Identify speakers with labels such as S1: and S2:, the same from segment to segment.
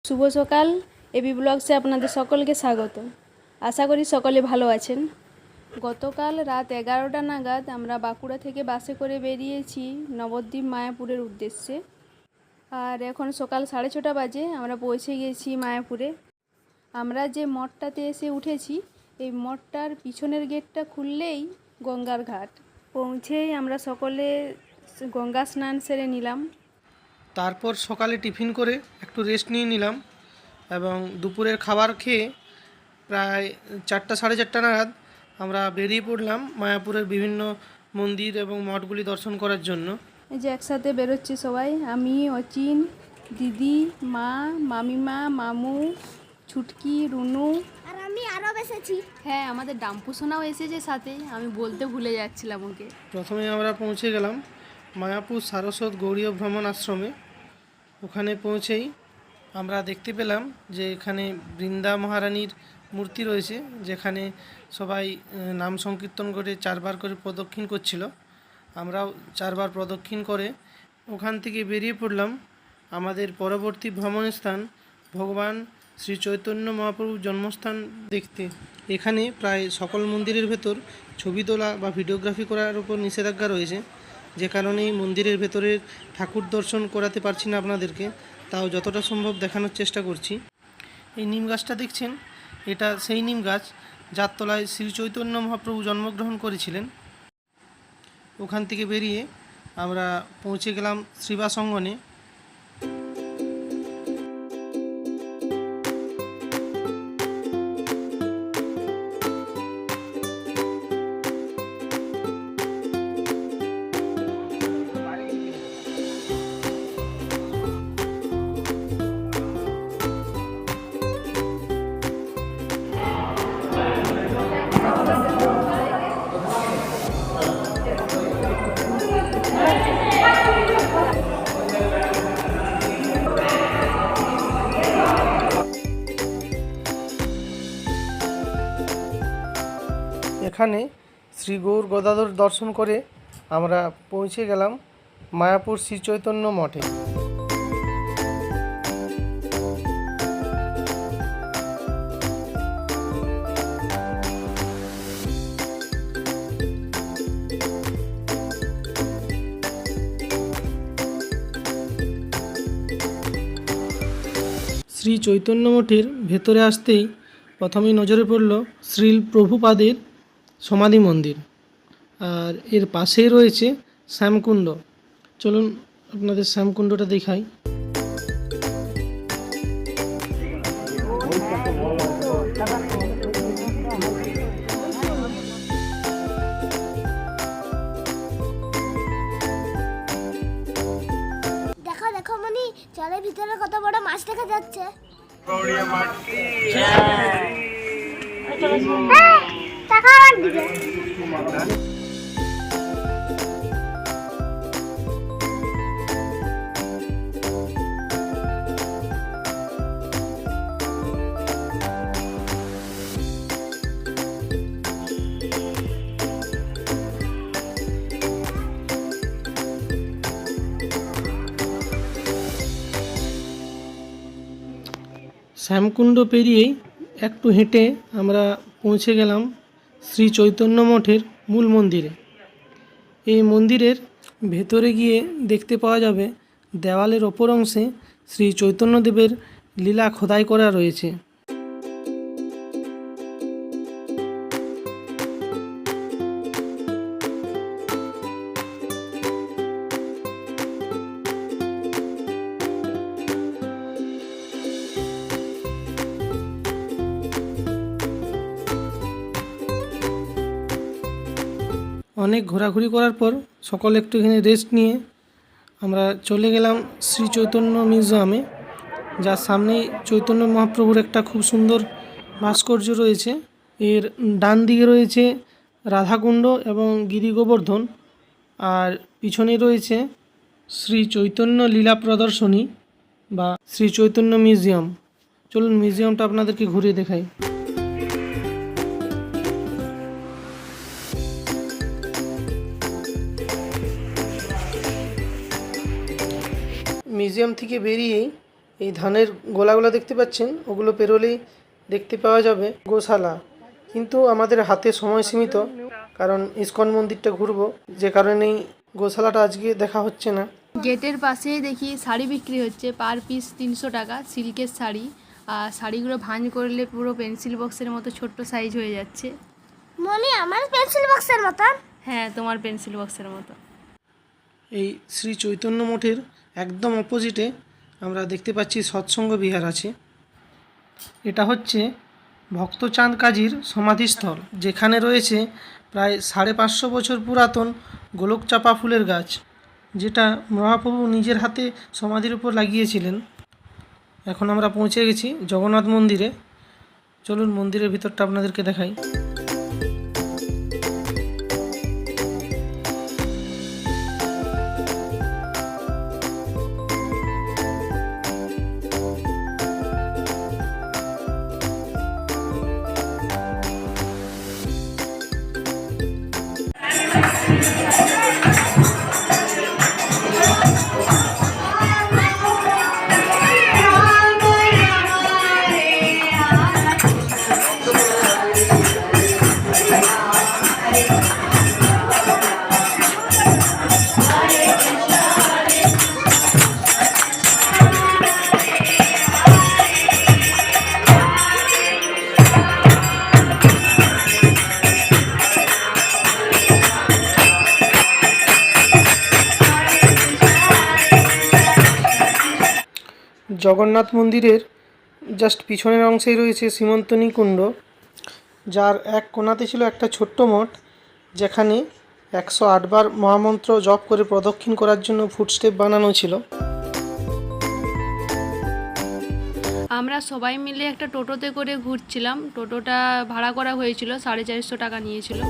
S1: শুভ সকাল। এবি ব্লগসে আপনাদের সকলকে স্বাগত। আশা করি সকলে ভালো আছেন। গতকাল রাত 11টা নাগাদ আমরা বাঁকুড়া থেকে বাসে করে বেরিয়েছি নবদ্বীপ মায়াপুরের উদ্দেশ্যে। আর এখন সকাল 6:30 বাজে আমরা পৌঁছে গেছি মায়াপুরে। আমরা যে মঠটাতে এসে উঠেছি, এই মঠটার পিছনের গেটটা খুললেই গঙ্গার ঘাট। পৌঁছেই আমরা সকলে গঙ্গা স্নান সেরে নিলাম।
S2: তারপর সকালে টিফিন করে একটু রেস্ট নিয়ে নিলাম এবং দুপুরের খাবার খেয়ে প্রায় 4টা সাড়ে 4টা নাগাদ আমরা বেরিয়ে পড়লাম মায়াপুরের বিভিন্ন মন্দির এবং মঠগুলি দর্শন করার জন্য।
S1: এই যে একসাথে বেরোচ্ছি সবাই, আমি, অচিন, দিদি, মা, মামিমা, মামু, ছুটকি, রুনু
S3: আর আমি আরও এসেছি।
S1: হ্যাঁ, আমাদের ডাম্পু সোনাও এসেছে সাথে, আমি বলতে ভুলে যাচ্ছিলাম ওকে।
S2: প্রথমে আমরা পৌঁছে গেলাম মায়াপুর সারস্বত গৌড়ীয় ভ্রমণ আশ্রমে। ওখানে পৌঁছেই আমরা দেখতে পেলাম যে এখানে বৃন্দা মহারানীর মূর্তি রয়েছে, যেখানে সবাই নাম সংকীর্তন করে 4বার করে প্রদক্ষিণ করছিল। আমরাও 4বার প্রদক্ষিণ করে ওখান থেকে বেরিয়ে পড়লাম আমাদের পরবর্তী ভ্রমণ স্থান ভগবান শ্রী চৈতন্য মহাপ্রভুর জন্মস্থান দেখতে। এখানে প্রায় সকল মন্দিরের ভেতর ছবি তোলা বা ভিডিওগ্রাফি করার উপর নিষেধাজ্ঞা রয়েছে, যে কারণে মন্দিরের ভেতরের ঠাকুর দর্শন করাতে পারছি না আপনাদেরকে, তাও যতটা সম্ভব দেখানোর চেষ্টা করছি। এই নিম গাছটা দেখছেন, এটা সেই নিম গাছ যার তলায় শ্রী চৈতন্য মহাপ্রভু জন্মগ্রহণ করেছিলেন। ওখান থেকে বেরিয়ে আমরা পৌঁছে গেলাম শ্রীবাস অঙ্গনে। এখানে শ্রী গৌর গদাধর দর্শন করে আমরা পৌঁছে গেলাম মায়াপুর শ্রী চৈতন্য মঠে। শ্রী চৈতন্য মঠের ভেতরে আসতেই প্রথমেই নজরে পড়ল শ্রীল প্রভুপাদের সমাধি মন্দির, আর এর পাশেই রয়েছে শ্যামকুণ্ড। চলুন আপনাদের শ্যামকুণ্ডটা দেখাই।
S3: দেখো দেখো মনি, জলের ভিতরে কত বড় মাছ দেখা যাচ্ছে। টাকা আমার দিবে।
S2: শ্যামকুণ্ড পেরিয়েই একটু হেঁটে আমরা পৌঁছে গেলাম শ্রী চৈতন্য মঠের মূল মন্দিরে। এই মন্দিরের ভেতরে গিয়ে দেখতে পাওয়া যাবে দেওয়ালের ওপর অংশে শ্রী চৈতন্যদেবের লীলা খোদাই করা রয়েছে। অনেক ঘোরাঘুরি করার পর সকলে একটু এখানে রেস্ট নিয়ে আমরা চলে গেলাম শ্রী চৈতন্য মিউজিয়ামে, যার সামনেই চৈতন্য মহাপ্রভুর একটা খুব সুন্দর ভাস্কর্য রয়েছে। এর ডান দিকে রয়েছে রাধাকুণ্ড এবং গিরি গোবর্ধন, আর পিছনে রয়েছে শ্রী চৈতন্য লীলা প্রদর্শনী বা শ্রী চৈতন্য মিউজিয়াম। চলুন মিউজিয়ামটা আপনাদেরকে ঘুরিয়ে দেখাই। মিউজিয়াম থেকে বেরিয়েই এই ধানের গোলাগুলো দেখতে পাচ্ছেন, ওগুলো পেরোলেই দেখতে পাওয়া যাবে গোশালা। কিন্তু আমাদের হাতে সময় সীমিত, কারণ ইসকন মন্দিরটা ঘুরবো, যে কারণেই গোশালাটা আজকে দেখা হচ্ছে না।
S1: গেটের পাশেই দেখি শাড়ি বিক্রি হচ্ছে, পার পিস 300 টাকা, সিল্কের শাড়ি। আর শাড়িগুলো ভাঁজ করলে পুরো পেন্সিল বক্সের মতো ছোট্ট সাইজ হয়ে যাচ্ছে।
S3: মনি আমার পেন্সিল বক্সের মতন।
S1: হ্যাঁ, তোমার পেন্সিল বক্সের মতো।
S2: এই শ্রী চৈতন্য মঠের একদম অপোজিটে আমরা দেখতে পাচ্ছি সৎসঙ্গ বিহার আছে। এটা হচ্ছে ভক্তচাঁদ কাজীর সমাধিস্থল, যেখানে রয়েছে প্রায় 550 বছর পুরাতন গোলক চাপা ফুলের গাছ, যেটা মহাপ্রভু নিজের হাতে সমাধির উপর লাগিয়েছিলেন। এখন আমরা পৌঁছে গেছি জগন্নাথ মন্দিরে। চলুন মন্দিরের ভিতরটা আপনাদেরকে দেখাই। জগন্নাথ মন্দিরের জাস্ট পিছনের অংশেই রয়েছে সীমন্তনী কুণ্ড, যার এক কোণাতে ছিল একটা ছোট্ট মঠ, যেখানে 108 বার মহামন্ত্র জপ করে প্রদক্ষিণ করার জন্য ফুটস্টেপ বানানো ছিল।
S1: আমরা সবাই মিলে একটা টোটোতে করে ঘুরছিলাম। টোটোটা ভাড়া করা হয়েছিল, 450 টাকা নিয়েছিল।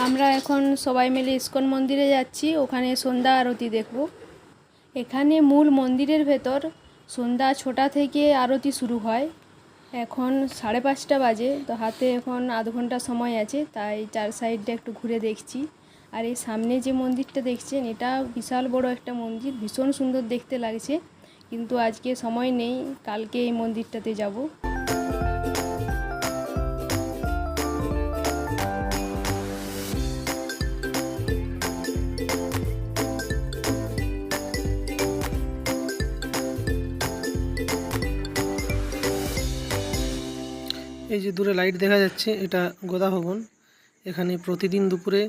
S1: আমরা এখন সবাই মিলে ইসকন মন্দিরে যাচ্ছি, ওখানে সন্ধ্যা আরতি দেখব। এখানে মূল মন্দিরের ভেতর সন্ধ্যা 6টা থেকে আরতি শুরু হয়। এখন 5:30 বাজে, তো হাতে এখন আধ ঘন্টা সময় আছে, তাই চার সাইডটা একটু ঘুরে দেখছি। আর এই সামনে যে মন্দিরটা দেখছেন, এটা বিশাল বড় একটা মন্দির, ভীষণ সুন্দর দেখতে লাগছে। কিন্তু আজকে সময় নেই, কালকে এই মন্দিরটাতে যাব।
S2: এই যে দূরে লাইট দেখা যাচ্ছে, এটা গোদা ভবন। এখানে প্রতিদিন দুপুরে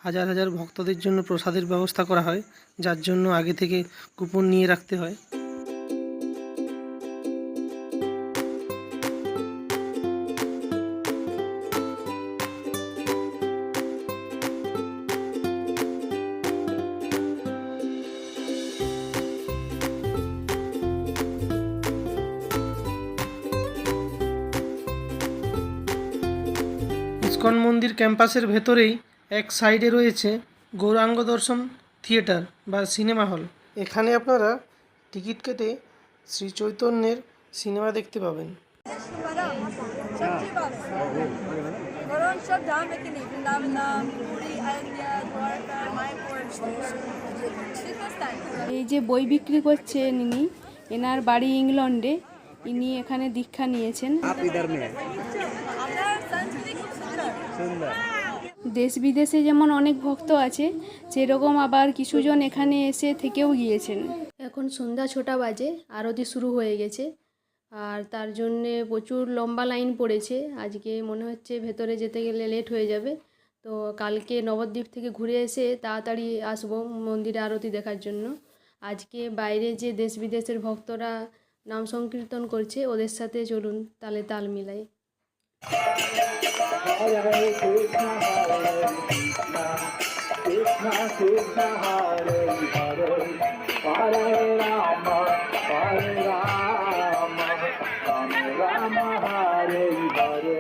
S2: হাজার হাজার ভক্তদের জন্য প্রসাদের ব্যবস্থা করা হয়, যার জন্য আগে থেকে কুপন নিয়ে রাখতে হয়। ইসকন মন্দির ক্যাম্পাসের ভেতরেই এক সাইডে রয়েছে গৌরাঙ্গ দর্শন থিয়েটার বা সিনেমা হল। এখানে আপনারা টিকিট কেটে শ্রী চৈতন্যের সিনেমা দেখতে পাবেন।
S1: এই যে বই বিক্রি করছেন ইনি, এনার বাড়ি ইংল্যান্ডে, ইনি এখানে দীক্ষা নিয়েছেন। দেশ বিদেশে যেমন অনেক ভক্ত আছে, সেরকম আবার কিছুজন এখানে এসে থেকেও গিয়েছেন। এখন সন্ধ্যা 6টা বাজে, আরতি শুরু হয়ে গেছে, আর তার জন্যে প্রচুর লম্বা লাইন পড়েছে। আজকে মনে হচ্ছে ভেতরে যেতে গেলে লেট হয়ে যাবে, তো কালকে নবদ্বীপ থেকে ঘুরে এসে তাড়াতাড়ি আসবো মন্দিরে আরতি দেখার জন্য। আজকে বাইরে যে দেশ বিদেশের ভক্তরা নাম সংকীর্তন করছে, ওদের সাথে চলুন তালে তাল মিলাই।
S4: Hare Krishna, Krishna Krishna, Hare Hare, Hare Rama, Hare Rama, Rama Rama, Hare Hare.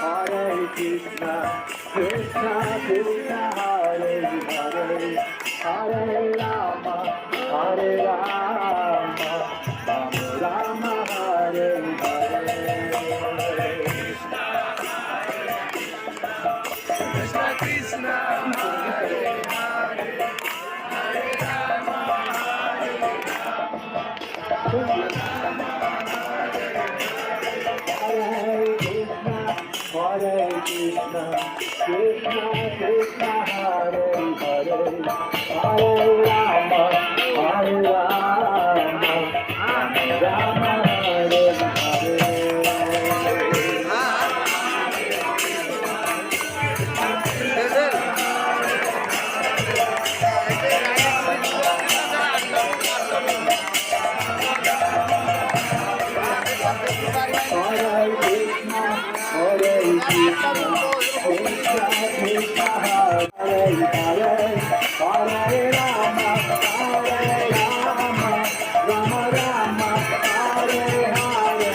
S4: Hare Krishna, Krishna Krishna Hare Hare Hare Rama Hare Rama Rama Rama Hare Hare Hare Krishna, Hare Krishna, Krishna Krishna, Hare Hare, Hare Rama, Hare Rama, Rama Hare Hare. Hare Krishna, Hare Krishna, Krishna Krishna, Hare Hare, Hare Rama, Hare Rama, Rama Rama, Hare Hare.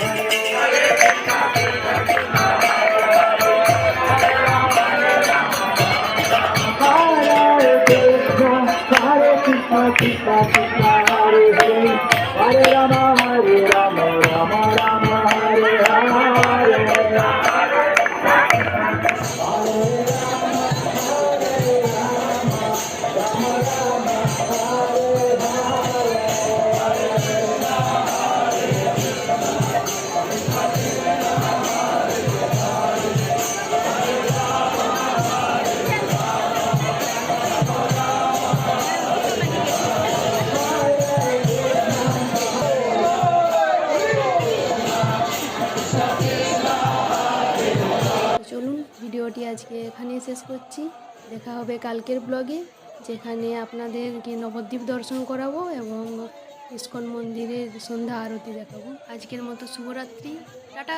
S4: Hare Krishna, Krishna Krishna, Hare Hare, Hare Rama, Rama Hare Hare.
S1: তো চলুন ভিডিওটি আজকে এখানেই শেষ করছি। দেখা হবে কালকের ব্লগে, যেখানে আপনাদেরকে নবদ্বীপ দর্শন করাবো এবং ইস্কন মন্দিরের সন্ধ্যা আরতি দেখাবো। আজকের মতো শুভরাত্রি, টাটা।